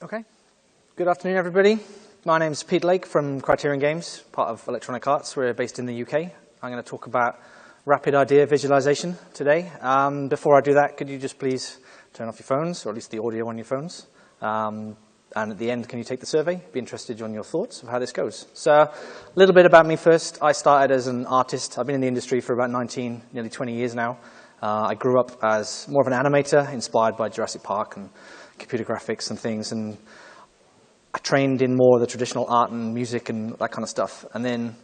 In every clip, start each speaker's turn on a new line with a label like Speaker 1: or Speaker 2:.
Speaker 1: Okay. Good afternoon, everybody. My name's Pete Lake from Criterion Games, part of Electronic Arts. We're based in the UK. I'm going to talk about rapid idea visualization today. Before I do that, could you just please turn off your phones, or at least the audio on your phones? And at the end, can you take the survey? Be interested on your thoughts of how this goes. So a little bit about me first. I started as an artist. I've been in the industry for about nearly 20 years now. I grew up as more of an animator, inspired by Jurassic Park and computer graphics and things, and I trained in more of the traditional art and music and that kind of stuff. And then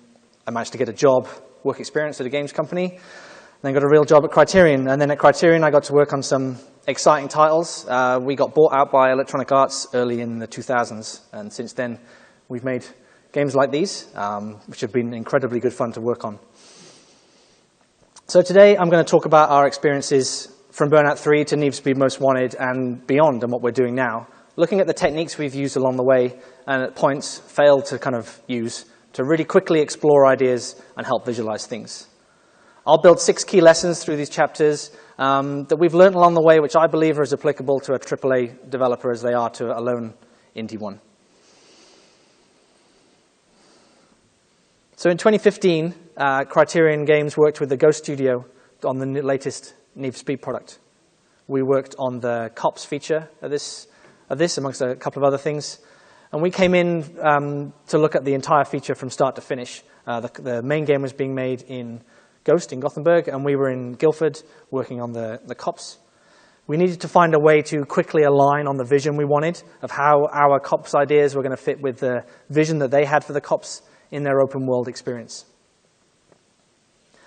Speaker 1: I managed to get a job, work experience at a games company, and then got a real job at Criterion. And then at Criterion, I got to work on some exciting titles. We got bought out by Electronic Arts early in the 2000s, and since then, we've made games like these, which have been incredibly good fun to work on. So today, I'm going to talk about our experiences from Burnout 3 to Need for Speed Most Wanted and beyond, and what we're doing now. Looking at the techniques we've used along the way, and at points failed to kind of use, to really quickly explore ideas and help visualize things. I'll build 6 key lessons through these chapters that we've learned along the way, which I believe are as applicable to a AAA developer as they are to a lone indie one. So in 2015, Criterion Games worked with the Ghost Studio on the latest Need for Speed product. We worked on the cops feature of this, amongst a couple of other things. And we came in to look at the entire feature from start to finish. The main game was being made in Ghost in Gothenburg, and we were in Guildford working on the cops. We needed to find a way to quickly align on the vision we wanted of how our cops ideas were going to fit with the vision that they had for the cops in their open world experience.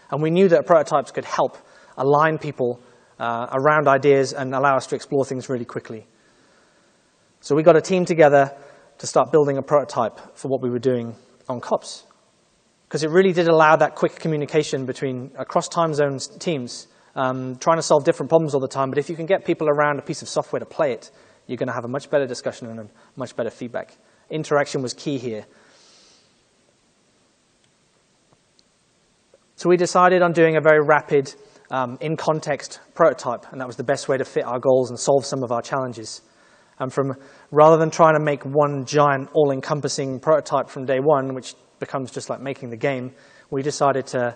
Speaker 1: And we knew that prototypes could help align people around ideas and allow us to explore things really quickly. So we got a team together to start building a prototype for what we were doing on cops. Because it really did allow that quick communication between across time zones teams, trying to solve different problems all the time. But if you can get people around a piece of software to play it, you're going to have a much better discussion and a much better feedback. Interaction was key here. So we decided on doing a very rapid, in-context prototype, and that was the best way to fit our goals and solve some of our challenges. And rather than trying to make one giant, all-encompassing prototype from day one, which becomes just like making the game, we decided to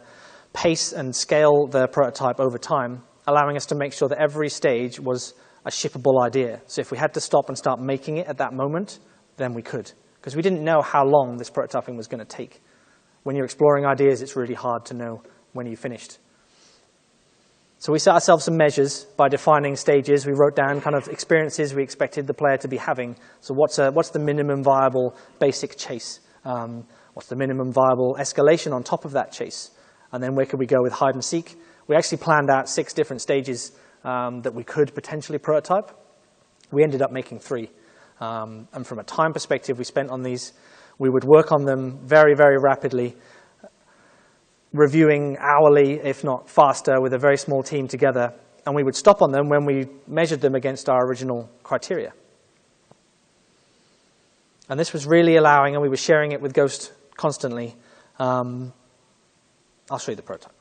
Speaker 1: pace and scale the prototype over time, allowing us to make sure that every stage was a shippable idea. So if we had to stop and start making it at that moment, then we could. Because we didn't know how long this prototyping was going to take. When you're exploring ideas, it's really hard to know when you finished. So we set ourselves some measures by defining stages. We wrote down kind of experiences we expected the player to be having. So what's the minimum viable basic chase? What's the minimum viable escalation on top of that chase? And then where could we go with hide and seek? We actually planned out 6 different stages that we could potentially prototype. We ended up making 3. And from a time perspective we spent on these, we would work on them very, very rapidly, reviewing hourly, if not faster, with a very small team together. And we would stop on them when we measured them against our original criteria. And this was really allowing, and we were sharing it with Ghost constantly. I'll show you the prototype.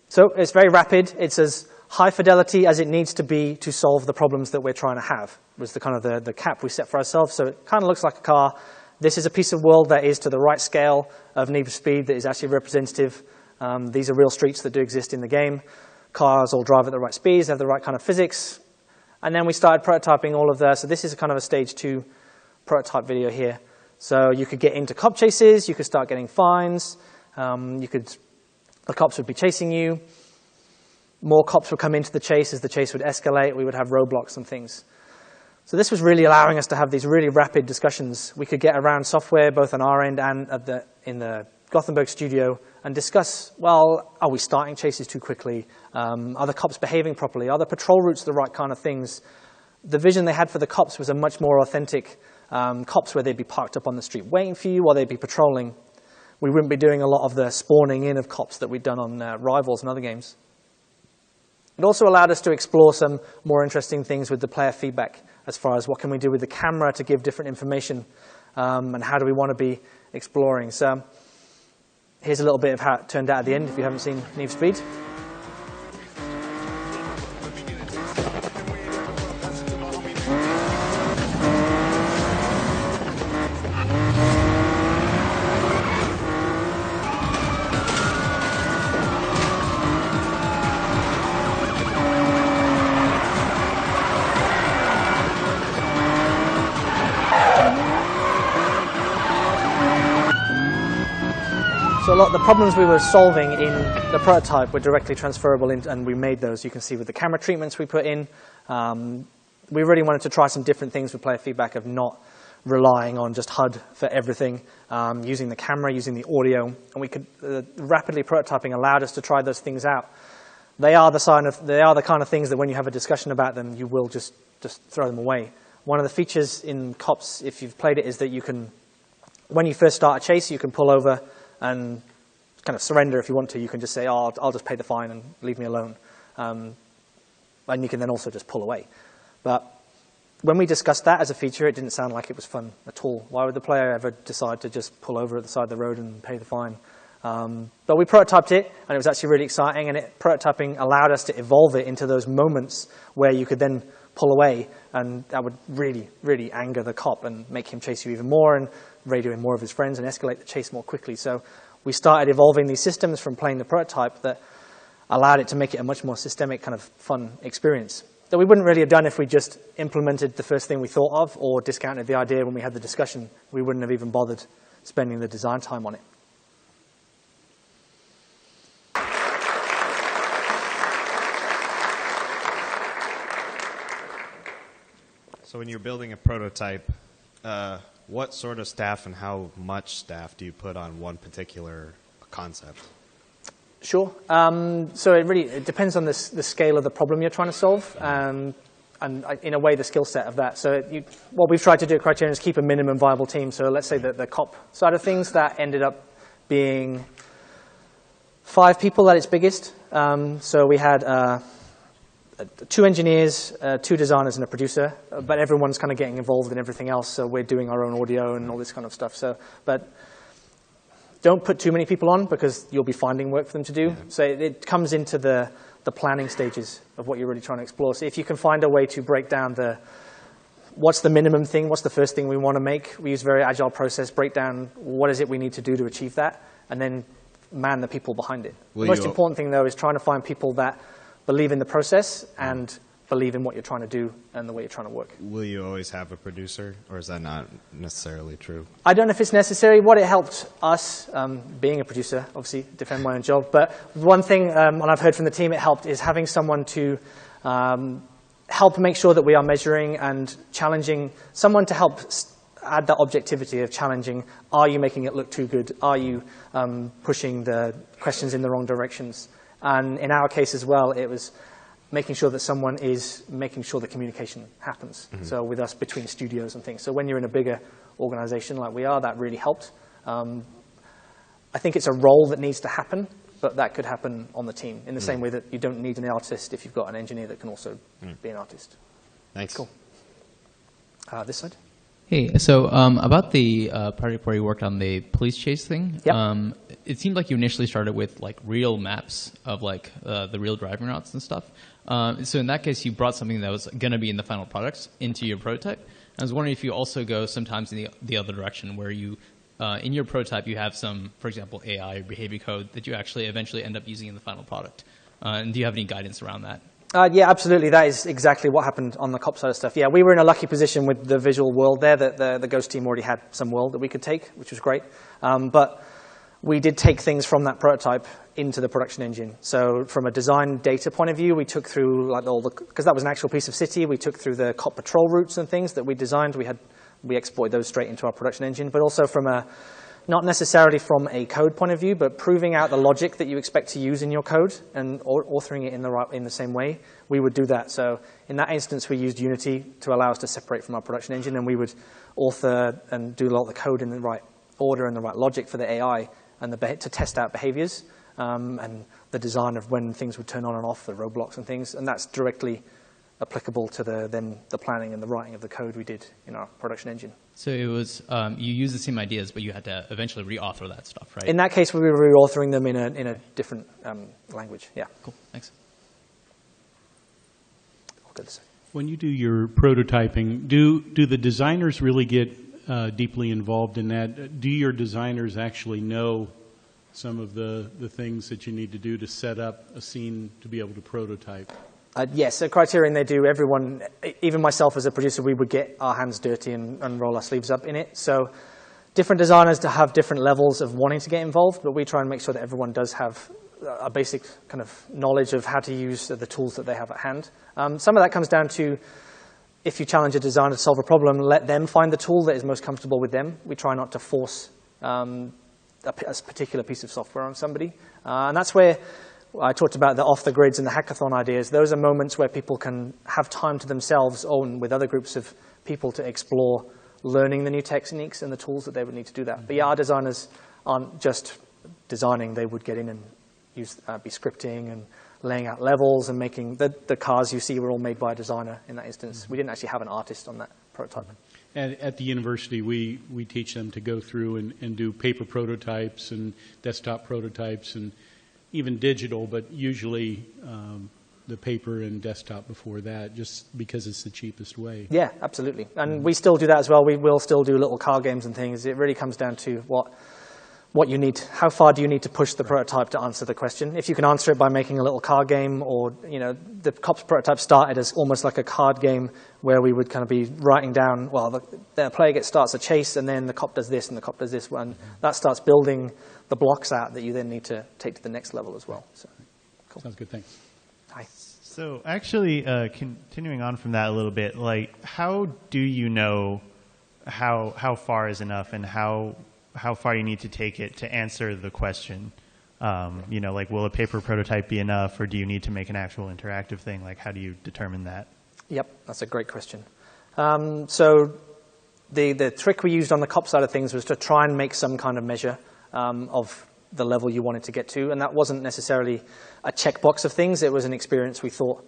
Speaker 1: So it's very rapid. It's as high fidelity as it needs to be to solve the problems that we're trying to have, was the kind of the cap we set for ourselves. So it kind of looks like a car. This is a piece of world that is to the right scale of Need for Speed that is actually representative. These are real streets that do exist in the game. Cars all drive at the right speeds, have the right kind of physics. And then we started prototyping all of that. So this is a kind of a stage 2 prototype video here. So you could get into cop chases, you could start getting fines, the cops would be chasing you. More cops would come into the chase as the chase would escalate. We would have roadblocks and things. So this was really allowing us to have these really rapid discussions. We could get around software, both on our end and in the Gothenburg studio, and discuss, well, are we starting chases too quickly? Are the cops behaving properly? Are the patrol routes the right kind of things? The vision they had for the cops was a much more authentic cops where they'd be parked up on the street waiting for you while they'd be patrolling. We wouldn't be doing a lot of the spawning in of cops that we'd done on Rivals and other games. It also allowed us to explore some more interesting things with the player feedback, as far as what can we do with the camera to give different information, and how do we want to be exploring. So here's a little bit of how it turned out at the end, if you haven't seen Need for Speed. the problems we were solving in the prototype were directly transferable, and we made those. You can see with the camera treatments we put in. We really wanted to try some different things with player feedback of not relying on just HUD for everything, using the camera, using the audio, and we could rapidly prototyping allowed us to try those things out. They are the kind of things that when you have a discussion about them, you will just throw them away. One of the features in Cops, if you've played it, is that you can, when you first start a chase, you can pull over and kind of surrender if you want to. You can just say, oh, I'll just pay the fine and leave me alone. And you can then also just pull away. But when we discussed that as a feature, it didn't sound like it was fun at all. Why would the player ever decide to just pull over at the side of the road and pay the fine? But we prototyped it, and it was actually really exciting, and prototyping allowed us to evolve it into those moments where you could then pull away, and that would really, really anger the cop and make him chase you even more and radioing more of his friends and escalate the chase more quickly. So we started evolving these systems from playing the prototype that allowed it to make it a much more systemic kind of fun experience that we wouldn't really have done if we just implemented the first thing we thought of or discounted the idea when we had the discussion. We wouldn't have even bothered spending the design time on it.
Speaker 2: So when you're building a prototype, what sort of staff and how much staff do you put on one particular concept?
Speaker 1: Sure. So it depends on the scale of the problem you're trying to solve, and in a way the skill set of that. So what we've tried to do at Criterion is keep a minimum viable team. So let's say that the cop side of things, that ended up being 5 people at its biggest. So we had 2 engineers, 2 designers, and a producer, but everyone's kind of getting involved in everything else. So we're doing our own audio and all this kind of stuff. But don't put too many people on because you'll be finding work for them to do. Yeah. So it comes into the planning stages of what you're really trying to explore. So if you can find a way to break down what's the minimum thing, what's the first thing we want to make, we use a very agile process, break down what is it we need to do to achieve that, and then man the people behind it. The most important thing, though, is trying to find people that believe in the process and believe in what you're trying to do and the way you're trying to work.
Speaker 2: Will you always have a producer, or is that not necessarily true?
Speaker 1: I don't know if it's necessary. What it helped us, being a producer, obviously defend my own job, but one thing, and I've heard from the team it helped, is having someone to help make sure that we are measuring and challenging, someone to help add that objectivity of challenging, are you making it look too good? Are you pushing the questions in the wrong directions? And in our case as well, it was making sure that someone is making sure the communication happens. Mm-hmm. So with us between studios and things. So when you're in a bigger organization like we are, that really helped. I think it's a role that needs to happen, but that could happen on the team in the same way that you don't need an artist if you've got an engineer that can also be an artist.
Speaker 2: Thanks.
Speaker 1: Cool. This side.
Speaker 3: Hey, so about the project where you worked on the police chase thing,
Speaker 1: yep.
Speaker 3: It seemed like you initially started with like real maps of like the real driving routes and stuff. So in that case, you brought something that was going to be in the final products into your prototype. I was wondering if you also go sometimes in the other direction where you, in your prototype, you have some, for example, AI or behavior code that you actually eventually end up using in the final product. And do you have any guidance around that?
Speaker 1: Yeah, absolutely. That is exactly what happened on the cop side of stuff. Yeah, we were in a lucky position with the visual world there that the Ghost team already had some world that we could take, which was great. But we did take things from that prototype into the production engine. So from a design data point of view, we took through like because that was an actual piece of city, we took through the cop patrol routes and things that we designed. We exploited those straight into our production engine, but also from not necessarily from a code point of view, but proving out the logic that you expect to use in your code and authoring it in the same way, we would do that. So in that instance, we used Unity to allow us to separate from our production engine, and we would author and do a lot of the code in the right order and the right logic for the AI and to test out behaviors and the design of when things would turn on and off, the roadblocks and things, and that's directly applicable to the planning and the writing of the code we did in our production engine.
Speaker 3: So it was, you used the same ideas, but you had to eventually re-author that stuff, right?
Speaker 1: In that case, we were re-authoring them in a different language, yeah.
Speaker 3: Cool, thanks.
Speaker 4: When you do your prototyping, do the designers really get deeply involved in that? Do your designers actually know some of the things that you need to do to set up a scene to be able to prototype?
Speaker 1: Yes, at Criterion they do. Everyone, even myself as a producer, we would get our hands dirty and roll our sleeves up in it. So Different designers to have different levels of wanting to get involved, but we try and make sure that everyone does have a basic kind of knowledge of how to use the tools that they have at hand. Some of that comes down to, if you challenge a designer to solve a problem, let them find the tool that is most comfortable with them. We try not to force a particular piece of software on somebody. And that's where I talked about the off-the-grids and the hackathon ideas. Those are moments where people can have time to themselves or with other groups of people to explore learning the new techniques and the tools that they would need to do that. But yeah, our designers aren't just designing. They would get in and be scripting and laying out levels and making the cars you see were all made by a designer in that instance. We didn't actually have an artist on that prototype.
Speaker 4: And at the university, we teach them to go through and do paper prototypes and desktop prototypes and even digital, but usually the paper and desktop before that, just because it's the cheapest way.
Speaker 1: Yeah, absolutely. And we still do that as well. We will still do little car games and things. It really comes down to what you need. How far do you need to push the prototype to answer the question? If you can answer it by making a little card game, or the Cops prototype started as almost like a card game where we would kind of be writing down, well, the player starts a chase, and then the cop does this, and the cop does this one. That starts building the blocks out that you then need to take to the next level as well. So, cool.
Speaker 4: Sounds good. Thanks.
Speaker 1: Hi.
Speaker 5: So actually, continuing on from that a little bit, like, how do you know how far is enough and how far you need to take it to answer the question? Like, will a paper prototype be enough, or do you need to make an actual interactive thing? Like, how do you determine that?
Speaker 1: Yep, that's a great question. So the trick we used on the cop side of things was to try and make some kind of measure of the level you wanted to get to, and that wasn't necessarily a checkbox of things. It was an experience we thought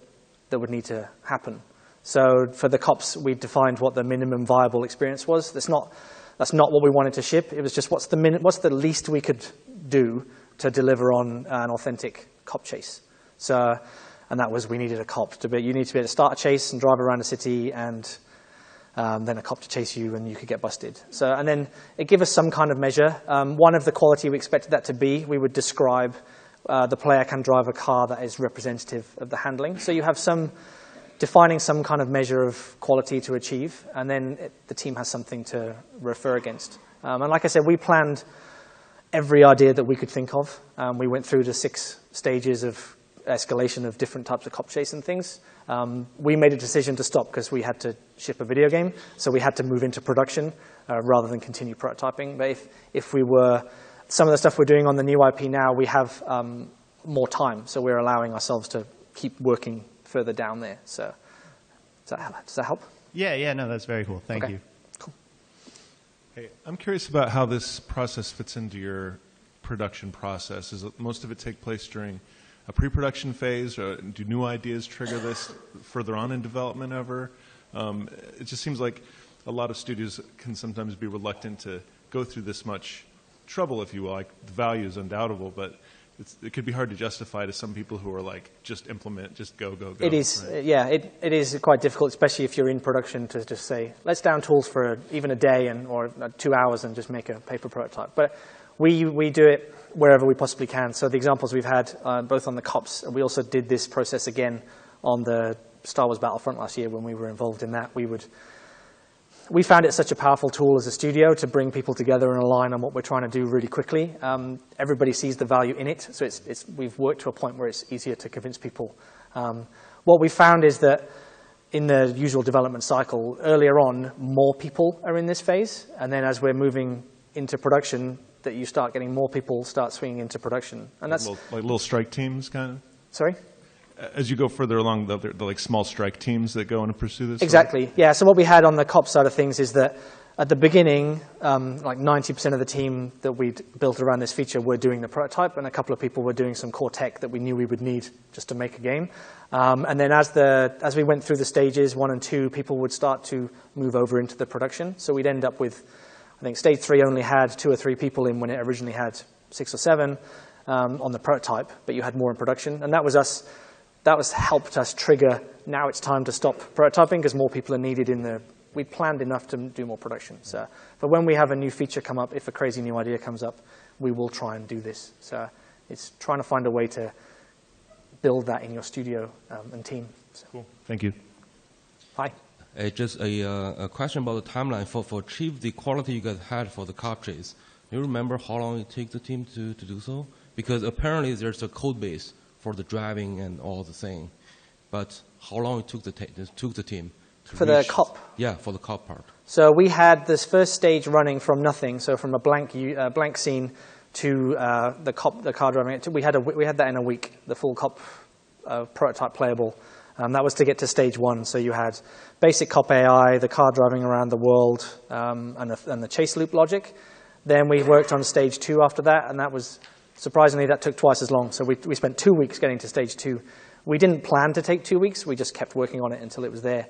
Speaker 1: that would need to happen. So for the cops, we defined what the minimum viable experience was. That's not what we wanted to ship. It was just what's the least we could do to deliver on an authentic cop chase. So, and that was, we needed a cop to be. You need to be able to start a chase and drive around a city, and then a cop to chase you, and you could get busted. So, and then it gave us some kind of measure. One of the quality we expected that to be, we would describe the player can drive a car that is representative of the handling. So you have defining some kind of measure of quality to achieve, and then the team has something to refer against. And like I said, we planned every idea that we could think of. We went through the 6 stages of escalation of different types of cop chase and things. We made a decision to stop because we had to ship a video game, so we had to move into production rather than continue prototyping. But if we were, some of the stuff we're doing on the new IP now, we have more time, so we're allowing ourselves to keep working further down there. So does that help?
Speaker 5: Yeah, no, that's very cool. Thank you.
Speaker 1: Cool.
Speaker 6: Hey, I'm curious about how this process fits into your production process. Does most of it take place during a pre-production phase, or do new ideas trigger this further on in development ever? It just seems like a lot of studios can sometimes be reluctant to go through this much trouble, if you will. Like, the value is undoubtable, but it could be hard to justify to some people who are like, just implement, just go.
Speaker 1: It is,
Speaker 6: right?
Speaker 1: yeah, it is quite difficult, especially if you're in production, to just say, let's down tools for even a day or 2 hours and just make a paper prototype. But we do it wherever we possibly can. So the examples we've had, both on the Cops, and we also did this process again on the Star Wars Battlefront last year when we were involved in that. We found it such a powerful tool as a studio to bring people together and align on what we're trying to do really quickly. Everybody sees the value in it, so we've worked to a point where it's easier to convince people. What we found is that in the usual development cycle, earlier on, more people are in this phase, and then as we're moving into production, that you start getting more people start swinging into production. And that's
Speaker 6: like little strike teams, kind of?
Speaker 1: Sorry?
Speaker 6: As you go further along, the like small strike teams that go in and pursue this?
Speaker 1: Exactly, yeah. So what we had on the Cop side of things is that at the beginning, like 90% of the team that we'd built around this feature were doing the prototype, and a couple of people were doing some core tech that we knew we would need just to make a game. And then as we went through the stages 1 and 2, people would start to move over into the production. So we'd end up with, I think stage 3 only had 2 or 3 people in when it originally had 6 or 7 on the prototype, but you had more in production. And that helped us trigger, now it's time to stop prototyping because more people are needed we planned enough to do more production. So, but when we have a new feature come up, if a crazy new idea comes up, we will try and do this. So it's trying to find a way to build that in your studio and team. So.
Speaker 6: Cool. Thank you.
Speaker 1: Hi.
Speaker 7: Just a question about the timeline for achieve the quality you guys had for the cartridges. Do you remember how long it took the team to do so? Because apparently there's a code base for the driving and all the thing, but how long it took the team to
Speaker 1: For
Speaker 7: reach,
Speaker 1: the cop?
Speaker 7: Yeah, for the cop part.
Speaker 1: So we had this first stage running from nothing, so from a blank scene to the car driving. We had that in a week, the full cop prototype playable. That was to get to stage 1. So you had basic cop AI, the car driving around the world, and the chase loop logic. Then we worked on stage 2 after that, and that was, surprisingly, that took twice as long. So we spent 2 weeks getting to stage 2. We didn't plan to take 2 weeks. We just kept working on it until it was there.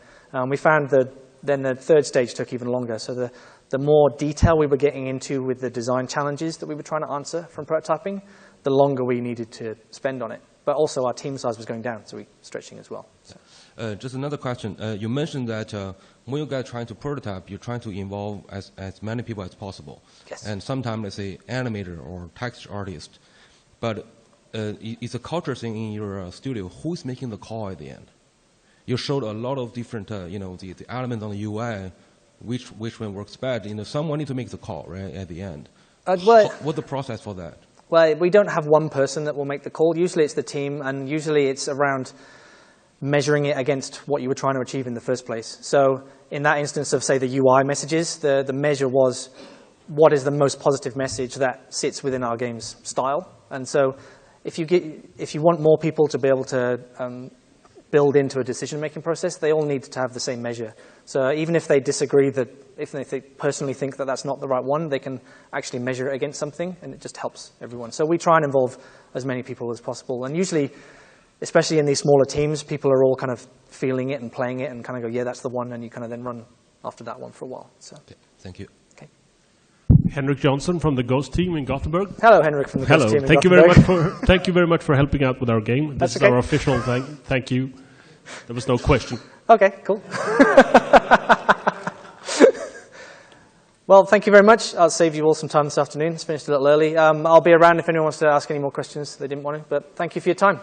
Speaker 1: We found that then the third stage took even longer. So the more detail we were getting into with the design challenges that we were trying to answer from prototyping, the longer we needed to spend on it. But also our team size was going down, so we're stretching as well. So.
Speaker 7: Just another question. You mentioned that when you guys trying to prototype, you're trying to involve as many people as possible.
Speaker 1: Yes.
Speaker 7: And sometimes, let's say, animator or text artist. But it's a culture thing in your studio. Who's making the call at the end? You showed a lot of different, the elements on the UI, which one works best. Someone needs to make the call, right, at the end. What's the process for that?
Speaker 1: Well, we don't have one person that will make the call. Usually it's the team, and usually it's around measuring it against what you were trying to achieve in the first place. So in that instance of, say, the UI messages, the measure was what is the most positive message that sits within our game's style. And so if you want more people to be able to build into a decision-making process, they all need to have the same measure. So even if they disagree, if they personally think that that's not the right one, they can actually measure it against something, and it just helps everyone. So we try and involve as many people as possible. And usually, especially in these smaller teams, people are all kind of feeling it and playing it and kind of go, yeah, that's the one, and you kind of then run after that one for a while. So.
Speaker 7: Okay, thank you.
Speaker 1: Okay.
Speaker 8: Henrik Johnson from the Ghost team in Gothenburg.
Speaker 1: Hello, Henrik from the Ghost team in
Speaker 8: Thank
Speaker 1: Gothenburg.
Speaker 8: Thank you very much for helping out with our game. This is
Speaker 1: okay.
Speaker 8: our official thank you. There was no question.
Speaker 1: Okay, cool. Well, thank you very much. I'll save you all some time this afternoon. It's finished a little early. I'll be around if anyone wants to ask any more questions they didn't want to, but thank you for your time.